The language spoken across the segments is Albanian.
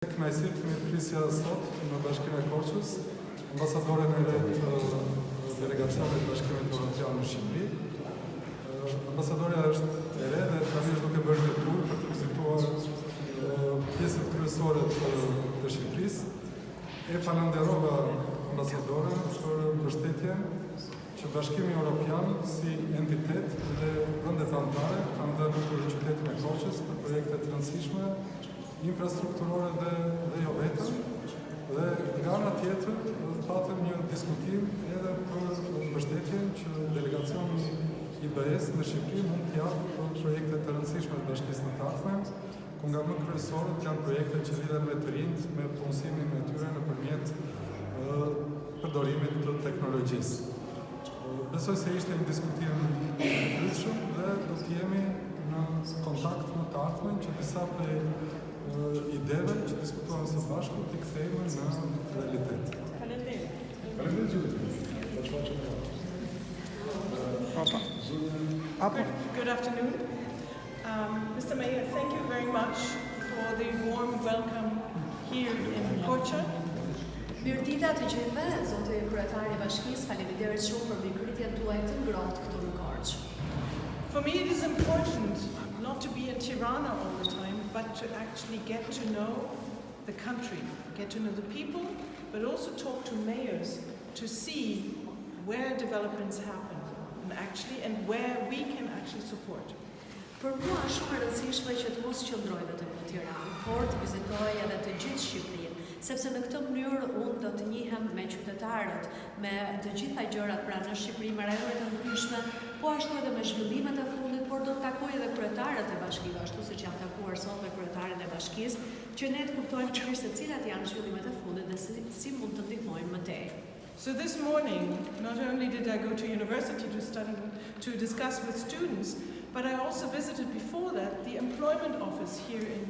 Kënaqësi të prisja sot në Bashkinë e Korçës, ambasadoren e re të delegacionit të Bashkimit Evropian në Shqipëri. Ambasadorja është e re dhe tani është duke bërë një tur për të vizituar pjesët kryesore të Shqipërisë. E falenderova ambasadoren për mbështetjen që Bashkimi Evropian si entitet dhe vendet anëtare kanë dhënë për qytetin e Korçës për projekte të rëndësishme infrastrukturore dhe jo vetëm, dhe nga ana tjetër patëm një diskutim edhe për mbështetjen që delegacioni IBS në Shqipëri mund të japë për projekte të rëndësishme të bashkisë në takme, ku nga më kryesorët janë projekte që lidhen me të rinjt, me punësimin e tyre nëpërmjet përdorimit të teknologjisë. Besoj se ishte një diskutim i frytshëm dhe do të jemi në kontakt më të ardhmen që disa prej ideve që diskutohen së bashku t'i kthejmë në realitet. Good afternoon. Mr. Mayor, thank you very much for the warm welcome here in Korçë. Mirëdita të gjithëve, zotë kryetari i bashkisë, faleminderit shumë për mbikëritjen tuaj të ngrohtë këtu në Korçë. For me it is important not to be in Tirana all the time, but to actually get to know the country, get to know the people, but also talk to mayors to see where developments happen and where we can actually support. Për mua është shumë e rëndësishme që të mos qëndroj vetëm në Tiranë, por të vizitoj edhe të gjithë Shqipërinë, sepse në këtë mënyrë unë do të njihem me qytetarët, me të gjitha gjërat pra në Shqipëri, me rajonet e ndryshme, po ashtu edhe me zhvillimet e fundit, por do të takoj edhe kryetarët e bashkive, ashtu siç jam takuar sot me kryetarin e bashkisë, që ne të kuptojmë qërisht se cilat janë zhvillimet e fundit dhe si mund të ndihmojmë më tej. So this morning, not only did I go to university to discuss with students, but I also visited before that the employment office here in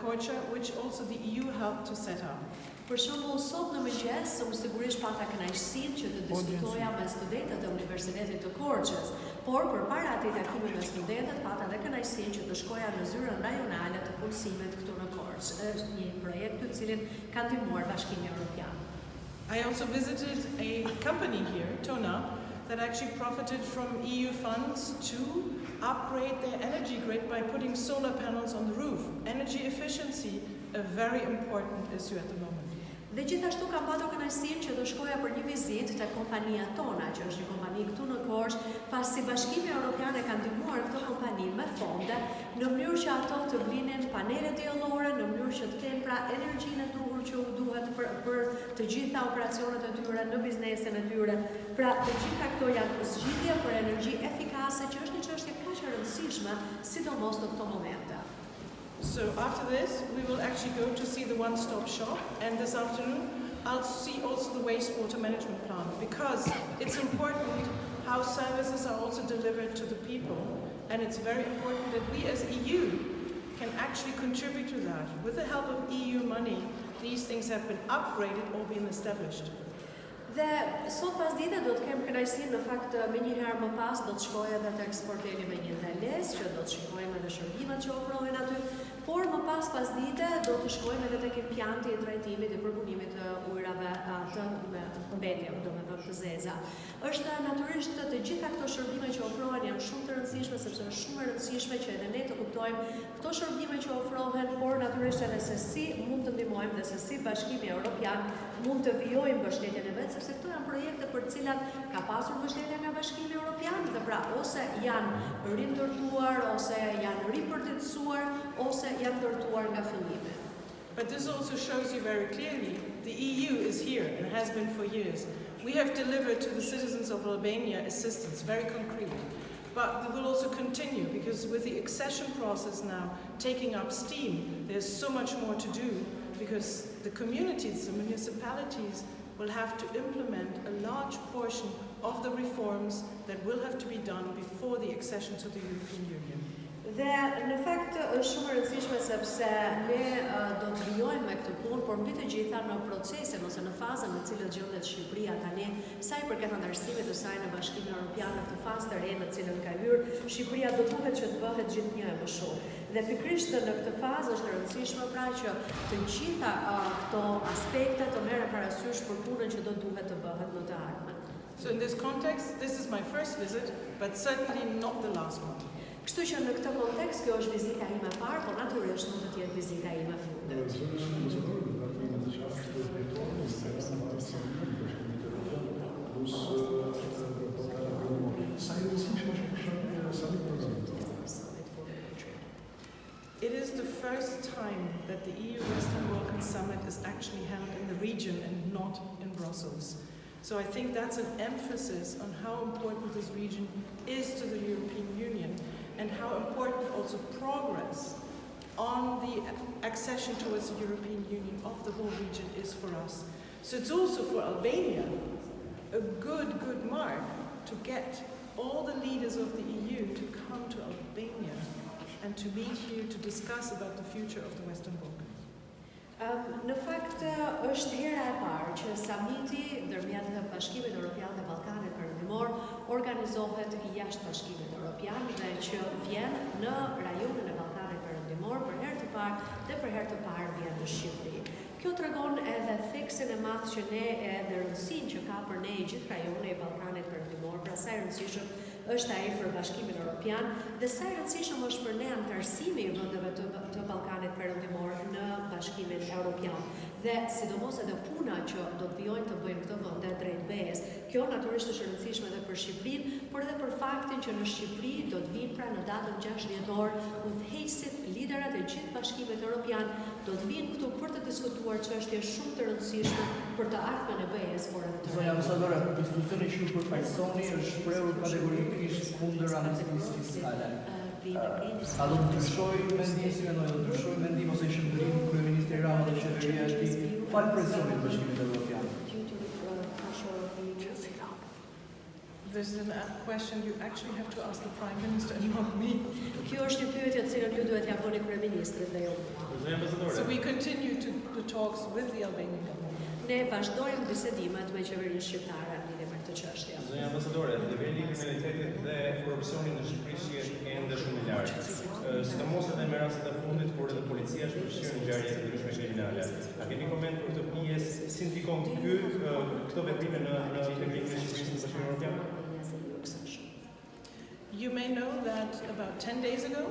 Korçë, which also the EU helped to set up. Për shembull, sot në mëngjes, unë sigurisht pata kënaqësinë që të diskutoja me studentët e Universitetit të Korçës, por përpara atij takimi me studentët, pata edhe kënaqësinë që të shkoja në zyrën rajonale të punësimit këtu në Korçë. Është një projekt të cilin ka ndihmuar Bashkimi Evropian. I also visited a company here, Tona, that actually profited from EU funds to upgrade their energy grid by putting solar panels on the roof. Energy efficiency, a very important issue at the moment. Dhe gjithashtu kam patur kënaqësinë që të shkoja për një vizitë te kompania Tona, që është një kompani këtu në Korçë, pasi Bashkimi Evropian e ka ndihmuar këtë kompani me fonde në mënyrë që ato të blinin panele diellore, në mënyrë që të kenë pra energjinë e duhur që u duhet për të gjitha operacionet e tyre në biznesin e tyre. Pra të gjitha këto janë zgjidhje për energji efikase, që është një çështje kaq e rëndësishme, sidomos në këto momente. So after this, we will actually go to see the one-stop shop, and this afternoon I'll see also the wastewater management plant, because it's important how services are also delivered to the people, and it's very important that we as EU can actually contribute to that. With the help of EU money, these things have been upgraded or been established. Dhe sot pas dite do të kem kënaqësinë në fakt me një herë më pas do të shkoj edhe te eksporteri me një ndalesë që do të shikojmë edhe shërbimet që ofrohen aty, por më pas dite do të shkojmë edhe tek impjanti i trajtimit dhe përpunimit të ujrave atë me mbetje, domethënë të zeza. Është natyrisht të gjitha këto shërbime që ofrohen janë shumë të rëndësishme, sepse është shumë e rëndësishme që edhe ne të kuptojmë këto shërbime që ofrohen, por natyrisht edhe se si mund të ndihmojmë dhe se si Bashkimi Evropian mund të vijojmë mbështetjen e vet, sepse këto janë projekte për të cilat ka pasur mbështetje nga Bashkimi Evropian dhe pra ose janë rindërtuar, ose janë ripërditësuar, ose janë ndërtuar nga fillimi. But this also shows you very clearly the EU is here and has been for years. We have delivered to the citizens of Albania assistance, very concrete. But we will also continue, because with the accession process now taking up steam, there's so much more to do, because the communities, the municipalities will have to implement a large portion of the reforms that will have to be done before the accession to the European Union. Dhe në fakt është shumë e rëndësishme sepse ne do të vijojmë me këtë punë, por mbi të gjitha në procesin ose në fazën në cilën gjendet Shqipëria tani, sa i përket anëtarësimit të saj në Bashkimin Evropian në këtë fazë të re në cilën ka hyrë, Shqipëria do duhet që të bëhet gjithnjë e më shumë. Dhe pikërisht në këtë fazë është e rëndësishme pra që të gjitha këto aspekte të merren parasysh për punën që do duhet të bëhet në të ardhmen. So in this context, this is my first visit, but certainly not the last one. Kështu që në këtë kontekst kjo është vizita ime e parë, por natyrisht mund të jetë vizita ime e fundit. It is the first time that the EU Western Balkan Summit is actually held in the region and not in Brussels. So I think that's an emphasis on how important this region is to the European Union and how important also progress on the accession towards the European Union of the whole region is for us. So it's also for Albania a good mark to get all the leaders of the EU to come to Albania and to meet here to discuss about the future of the Western Balkans. Në fakt është hera e parë që samiti ndërmjet Bashkimit Evropian dhe Ballkanit Perëndimor organizohet jashtë Bashkimit Evropian dhe që vjen në rajonin e Ballkanit Perëndimor për herë të parë dhe për herë të parë vjen në Shqipëri. Kjo tregon edhe theksin e madh që ne dhe rëndësinë që ka për ne i gjithë rajoni i Ballkanit Perëndimor, pra sa e rëndësishëm është ai për Bashkimin Evropian dhe sa i rëndësishëm është për ne antarësimi i vendeve të Ballkanit Perëndimor në Bashkimin Evropian. Dhe sidomos edhe puna që do të vijojnë të bëjmë këtë vende drejt BE-s. Kjo natyrisht është e rëndësishme edhe për Shqipërinë, por edhe për faktin që në Shqipëri do të vinë pra në datën 6 dhjetor udhëheqësit, liderat e gjithë Bashkimit Evropian do të vinë këtu për të diskutuar çështje shumë të rëndësishme për të ardhmen e BE-s, por edhe të Zonja ambasadore, institucioni që ju përfaqësoni është shprehur kategorikisht kundër amnestisë fiskale. A do të ndryshojë mendimin, si mendoj, do të ndryshojë mendim ose shëndrim kryeministri Rama dhe qeveria e tij fal presionit të Bashkimit Evropian? This is a question you actually have to ask the Prime Minister and not me. Kjo është një pyetje të cilën ju duhet t'ia bëni kryeministrit dhe jo mua. So we continue the talks with the Albanian government. Ne vazhdojmë bisedimet me qeverinë shqiptare lidhje me këtë çështje. Zonja ambasadore, niveli i kriminalitetit dhe korrupsionit në Shqipëri shihet ende shumë i lartë. Sidomos edhe me rastet e fundit, por edhe policia është përfshirë në ngjarje të ndryshme kriminale. A keni koment për këtë pjesë, si ndikon këto veprime në integrimin e Shqipërisë në Bashkimin Evropian? You may know that about 10 days ago,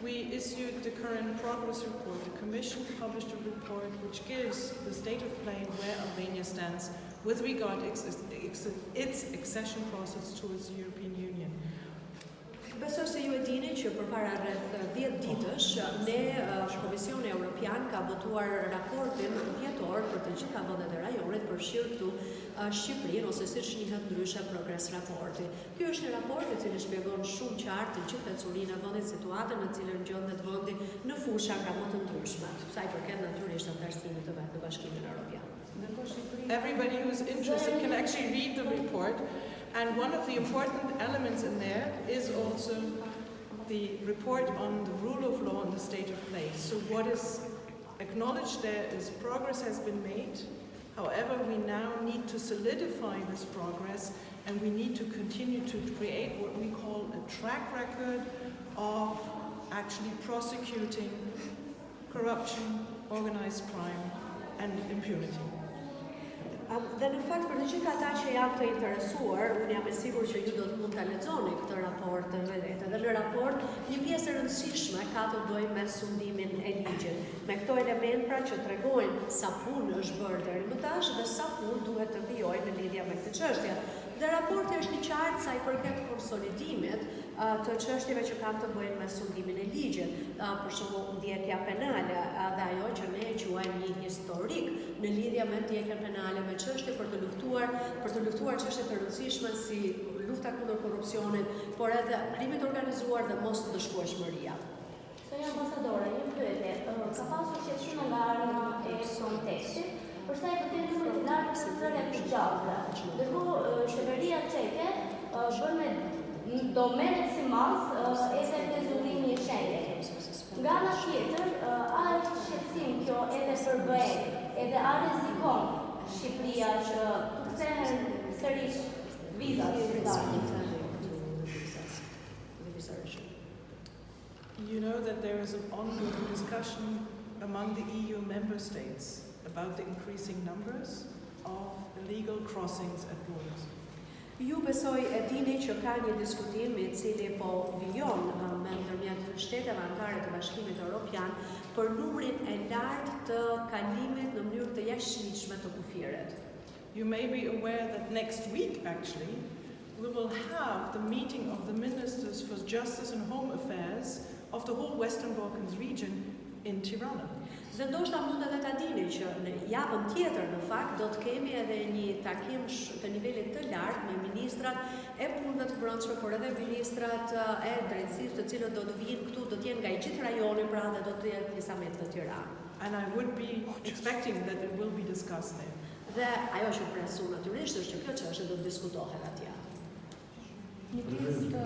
we issued the current progress report. The Commission published a report which gives the state of play where Albania stands with regard to its accession process towards the European Union. Besoj se ju e dini që përpara rreth 10 ditësh ne Komisioni Evropian ka votuar raportin vjetor për të gjitha vendet e rajonit përfshirë këtu Shqipërinë ose siç njihet ndryshe progres raporti. Ky është një raport i cili shpjegon shumë qartë të gjithë pecurinë e vendit, situatën në cilën gjendet vendi në fusha nga më të ndryshme, sa i përket natyrisht antarësimit të vet në Bashkimin Evropian. Everybody who is interested can actually read the report, and one of the important elements in there is also the report on the rule of law and the state of play. So what is acknowledged there is progress has been made. However, we now need to solidify this progress, and we need to continue to create what we call a track record of actually prosecuting corruption, organized crime, and impunity. Dhe në fakt për të gjithë ata që janë të interesuar, unë jam e sigurt që ju do të mund ta lexoni këtë raport të vetë. Dhe në raport një pjesë e rëndësishme ka të bëjë me sundimin e ligjit. Me këto elementë pra që tregojnë sa punë është bërë deri më tash dhe sa punë duhet të vijojë në lidhje me këtë çështje. Dhe raporti është i qartë sa i përket konsolidimit të çështjeve që kanë të bëjnë me sundimin e ligjit, për shembull ndjekja penale dhe ajo që ne e quajmë një historik në lidhje me ndjekjen penale me çështje për të luftuar çështje të rëndësishme si lufta kundër korrupsionit, por edhe krimit organizuar dhe mos ndëshkueshmëria. Zonja ambasadore, një pyetje, ka pasur qetësim nga ana e Frontexit për sa i përket numrit të lartë të refugjatëve. Ndërkohë qeveria çeke bën me do merret si mas edhe pezulimi i Schengen. Nga ana tjetër, a është shqetësim kjo edhe për BE, edhe a rrezikon Shqipëria që të kthehen sërish vizat zyrtare? You know that there is an ongoing discussion among the EU member states about the increasing numbers of illegal crossings at borders. Ju besoj e dini që ka një diskutim I cili po vijon me ndërmjet shteteve anëtare të Bashkimit Evropian për numrin e lartë të kalimit në mënyrë të jashtëligjshme të kufiret. You may be aware that next week, actually, we will have the meeting of the Ministers for Justice and Home Affairs of the whole Western Balkans region in Tirana. Dhe ndoshta mund edhe ta dini që në javën tjetër në fakt do të kemi edhe një takim të nivelit të lartë me ministrat e punëve të brendshme, por edhe ministrat e drejtësisë, të cilët do të vinë këtu, do të jenë nga I gjithë rajoni, pra dhe do të jenë një summit në Tiranë. And I would be expecting that it will be discussed there. Dhe ajo që presu natyrisht është që kjo çështje do të diskutohet atje. Një pjesë të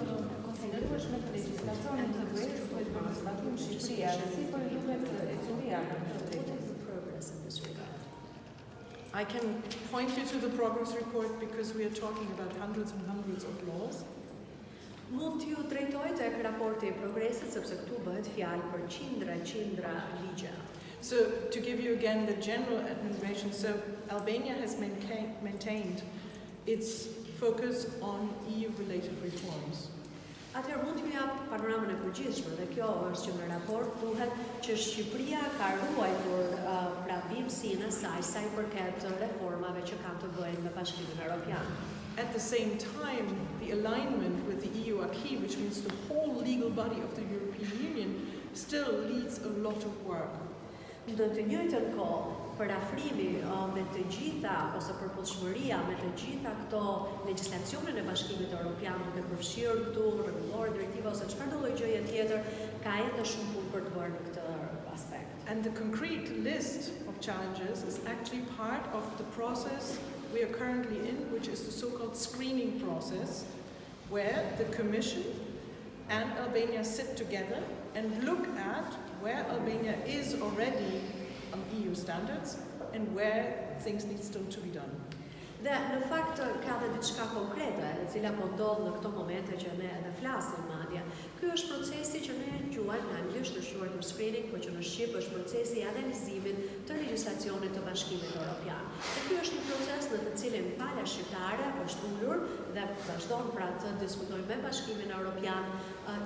konsiderueshme të legjislacionit të drejtë për legislativin Shqipëria, si po I duhet ecuria në këtë drejtim. I can point you to the progress report because we are talking about hundreds and hundreds of laws. Mund t'ju drejtoj tek raporti I progresit sepse këtu bëhet fjalë për qindra ligje. So to give you again the general administration, so Albania has maintained its focus on EU-related reforms. Atëherë mund t'ju jap panoramën e përgjithshme dhe kjo është që në raport thuhet që Shqipëria ka ruajtur pravimsinë e saj sa I përket reformave që kanë të bëjnë me Bashkimin Evropian. At the same time, the alignment with the EU acquis, which means the whole legal body of the European Union, still needs a lot of work. Në të njëjtën kohë, parafrimi me të gjitha ose përputhshmëria me të gjitha këto legjislacionin e Bashkimit Evropian, duke përfshirë këtu rregullore, direktiva ose çfarë do lloj gjëje tjetër, ka ende shumë punë për të bërë në këtë aspekt. And the concrete list of challenges is actually part of the process we are currently in, which is the so-called screening process, where the Commission and Albania sit together and look at where Albania is already on EU standards and where things need still to be done. Dhe në fakt ka dhe diçka konkrete e cila po ndodh në këto momente që ne edhe flasim madje. Ky është procesi që ne quajmë në anglisht është quajtur screening, por që në shqip është procesi I analizimit të legjislacionit të Bashkimit Evropian. Dhe ky është një proces në të cilin pala shqiptare është ulur dhe vazhdon pra të diskutojmë me Bashkimin Evropian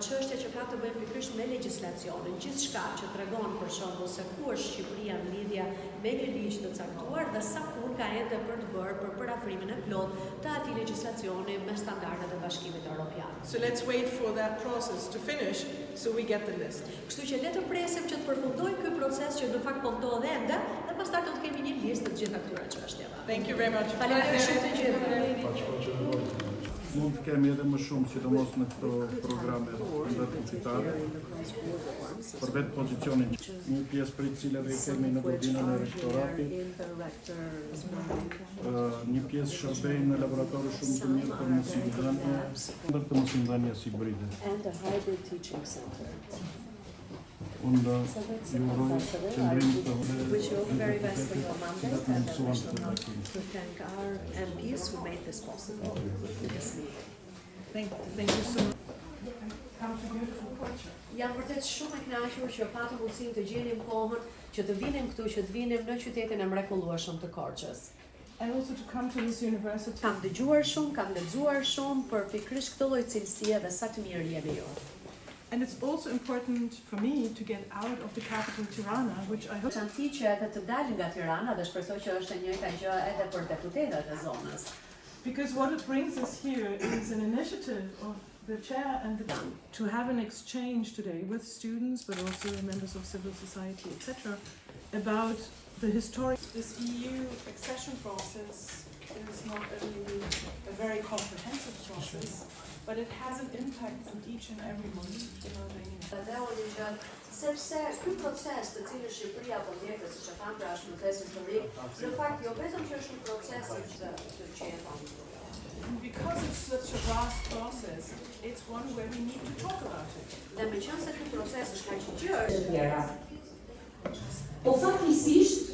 çështje që ka të bëjë pikërisht me legjislacionin, gjithçka që tregon për shembull se ku është Shqipëria në lidhje me një ligj të caktuar dhe sa punë ka ende për të bërë për parafrimin e plot të atij legjislacioni me standardet e Bashkimit Evropian. So let's wait for that process to finish so we get the list. Kështu që le të presim që të përfundojë ky proces që në fakt po ndodh ende dhe pastaj do të kemi një listë të gjitha këtyre çështjeve. Thank you very much. Faleminderit shumë të gjithëve. Mund të kemi edhe më shumë, sidomos në këto programe universitare, për vetë pozicionin. Një pjesë për cilave kemi në godinën e rektoratit, një pjesë shërbej në laboratorë shumë të mirë për mësimdhënie, ndër të mësimdhënies hibride. And a hybrid teaching center. Unë ju uroj qëndrim të Wish you all the very best for your mandate and I wish to thank our MPs who made this possible with this meeting. Thank you so much. Jam vërtet shumë e kënaqur që patëm mundësinë të gjenim kohën që të vinim këtu, që të vinim në qytetin e mrekullueshëm të Korçës. And also to come to this university. Kam dëgjuar shumë, kam lexuar shumë për pikërisht këtë lloj cilësie dhe sa të mirë jeni ju. And it's also important for me to get out of the capital Tirana, which I hope Çanti që edhe të dalin nga Tirana dhe shpresoj që është e njëjta gjë edhe për deputetët e zonës. because what it brings us here is an initiative of the chair and to have an exchange today with students but also members of civil society, etc., about the historic. This EU accession process is not only a very comprehensive process, but it has an impact on each and every one in Albania. Sepse ky proces të cilin Shqipëria po ndjekë, siç e tham, pra është proces historik, në fakt jo vetëm që është një proces që e tham. Because it's such a vast process, it's one where we need to talk about it. Dhe meqense ky proces është kaq i gjerë, Po fatkisisht